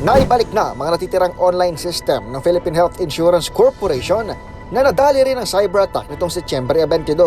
Naibalik na mga natitirang online system ng Philippine Health Insurance Corporation na nadali rin ng cyber attack nitong Setyembre 22.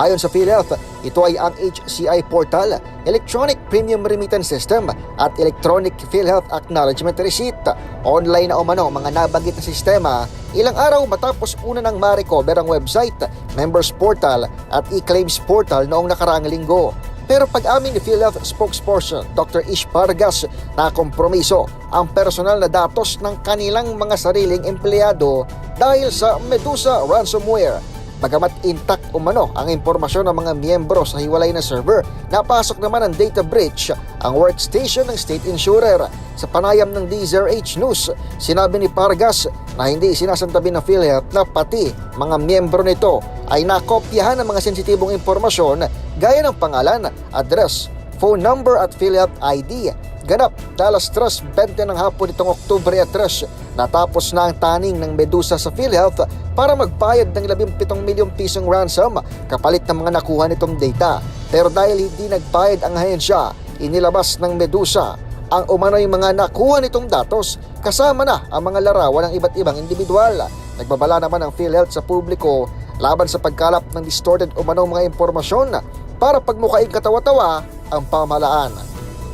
Ayon sa PhilHealth, ito ay ang HCI Portal, Electronic Premium Remittance System at Electronic PhilHealth Acknowledgement Receipt. Online na umano mga nabanggit na sistema ilang araw matapos una nang ma-recover ang website, members portal at e-claims portal noong nakaraang linggo. Pero pag-amin ni PhilHealth spokesperson Dr. Ish Pargas na kompromiso ang personal na datos ng kanilang mga sariling empleyado dahil sa Medusa ransomware. Bagamat intact umano ang impormasyon ng mga miyembro sa hiwalay na server, napasok naman ang data breach ang workstation ng state insurer. Sa panayam ng DZRH News, sinabi ni Pargas na hindi sinasantabi ng PhilHealth na pati mga miyembro nito ay nakopyahan ng mga sensitibong impormasyon gaya ng pangalan, address, phone number at PhilHealth ID. Ganap, Dallas Trust, 20 ng hapon itong Oktubre 3, natapos na ang taning ng Medusa sa PhilHealth para magbayad ng 17 milyong pisong ransom kapalit ng mga nakuha nitong data. Pero dahil hindi nagbayad ang ahensya, inilabas ng Medusa ang umano'y mga nakuha nitong datos kasama na ang mga larawan ng iba't ibang individual. Nagbabala naman ang PhilHealth sa publiko laban sa pagkalap ng distorted umanong mga impormasyon para pagmukaing katawa-tawa ang pamahalaan.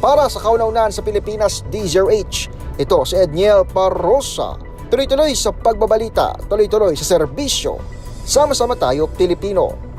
Para sa kauna-unahan sa Pilipinas, DZRH, ito si Edniel Parrosa. Tuloy-tuloy sa pagbabalita, tuloy-tuloy sa serbisyo. Sama-sama tayo, Pilipino.